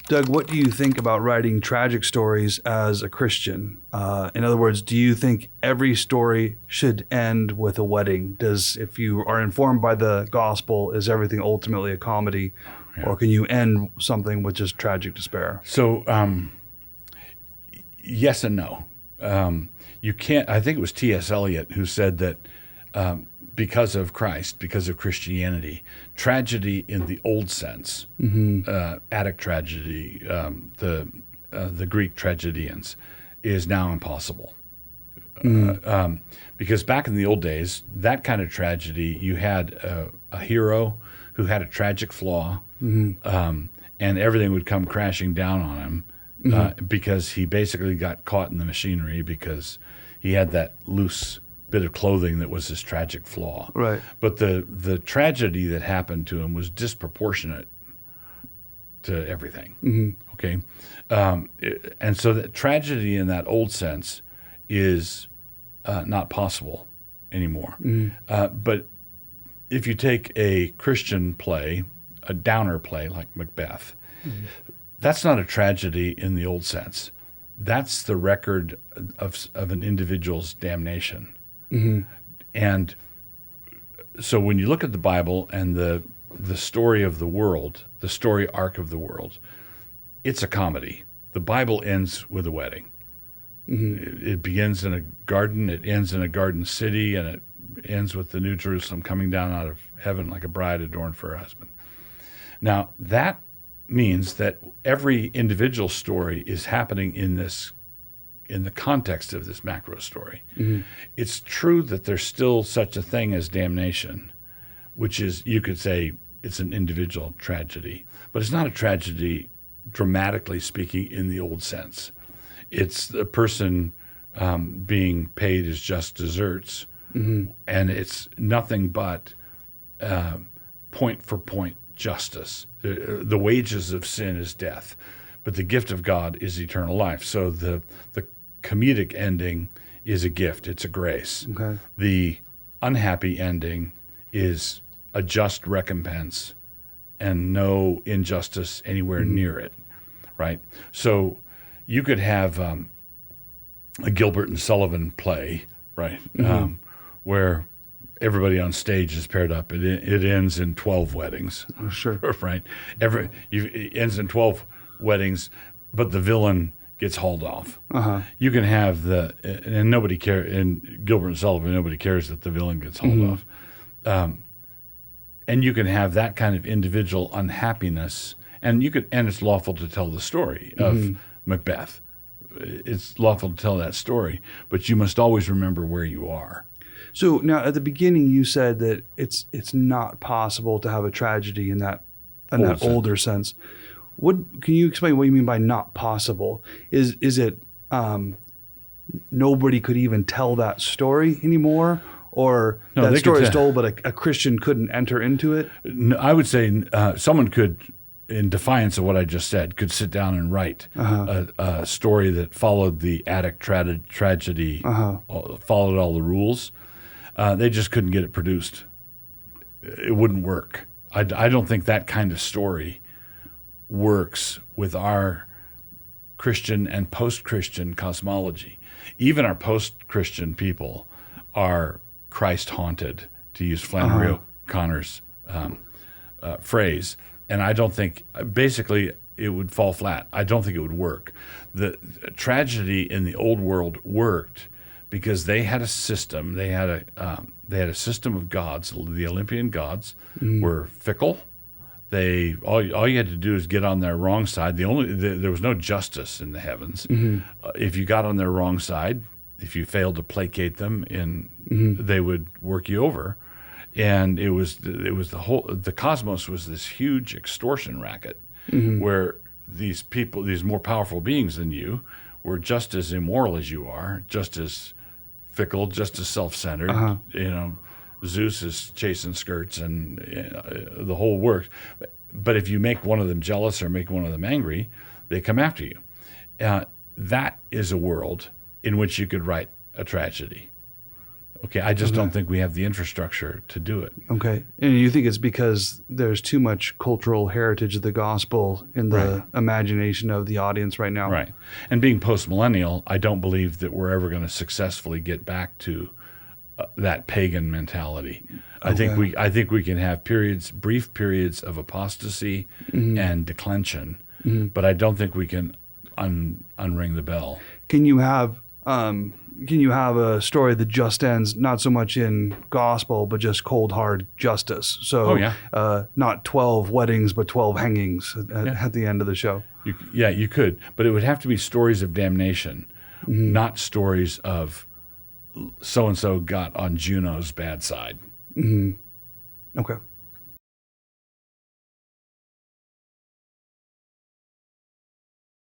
Doug, what do you think about writing tragic stories as a Christian? In other words, do you think every story should end with a wedding? If you are informed by the gospel, is everything ultimately a comedy? Yeah. Or can you end something with just tragic despair? So, yes and no. You can't. I think it was T.S. Eliot who said that because of Christ, because of Christianity, tragedy in the old sense, Attic tragedy, the Greek tragedians, is now impossible. Because back in the old days, that kind of tragedy, you had a hero who had a tragic flaw, and everything would come crashing down on him because he basically got caught in the machinery because he had that loose bit of clothing that was his tragic flaw. Right. But the tragedy that happened to him was disproportionate to everything. Okay. And so that tragedy in that old sense is not possible anymore. But if you take a Christian play, a downer play like Macbeth, that's not a tragedy in the old sense. That's the record of an individual's damnation. And so when you look at the Bible and the story of the world, the story arc of the world, it's a comedy. The Bible ends with a wedding. It begins in a garden, it ends in a garden city, and it ends with the New Jerusalem coming down out of heaven like a bride adorned for her husband. Now, that means that every individual story is happening in the context of this macro story. It's true that there's still such a thing as damnation, which is, you could say, it's an individual tragedy, but it's not a tragedy, dramatically speaking, in the old sense. It's the person being paid as just desserts, and it's nothing but point for point justice. The wages of sin is death, but the gift of God is eternal life. So the comedic ending is a gift. It's a grace. Okay. The unhappy ending is a just recompense and no injustice anywhere near it, right? So you could have a Gilbert and Sullivan play, right, where everybody on stage is paired up. It ends in 12 weddings. Oh, sure. Right? It ends in 12 weddings, but the villain gets hauled off. You can have and nobody cares, in Gilbert and Sullivan, nobody cares that the villain gets hauled off. And you can have that kind of individual unhappiness, and it's lawful to tell the story of Macbeth. It's lawful to tell that story, but you must always remember where you are. So now, at the beginning, you said that it's not possible to have a tragedy in that older sense. Can you explain what you mean by not possible? Is it nobody could even tell that story anymore, or no, that story is told, but a Christian couldn't enter into it? No, I would say someone could, in defiance of what I just said, could sit down and write a story that followed the Attic tragedy, followed all the rules. They just couldn't get it produced. It wouldn't work. I don't think that kind of story works with our Christian and post-Christian cosmology. Even our post-Christian people are Christ-haunted, to use Flannery O'Connor's phrase. And I don't think, basically, it would fall flat. I don't think it would work. The tragedy in the old world worked because they had a system. They had a system of gods. The Olympian gods were fickle. All you had to do is get on their wrong side. There was no justice in the heavens. If you got on their wrong side, if you failed to placate them, they would work you over. And the cosmos was this huge extortion racket where these people, these more powerful beings than you, were just as immoral as you are, just as fickle, just as self-centered. Zeus is chasing skirts and the whole works. But if you make one of them jealous or make one of them angry, they come after you. That is a world in which you could write a tragedy. Okay, I just don't think we have the infrastructure to do it. Okay. And you think it's because there's too much cultural heritage of the gospel in the imagination of the audience right now? Right. And being post-millennial, I don't believe that we're ever going to successfully get back to that pagan mentality. I think we can have brief periods of apostasy and declension, but I don't think we can unring the bell. Can you have a story that just ends not so much in gospel, but just cold hard justice? So, not 12 weddings, but 12 hangings at the end of the show. You could, but it would have to be stories of damnation, not stories of so and so got on Juno's bad side. Okay.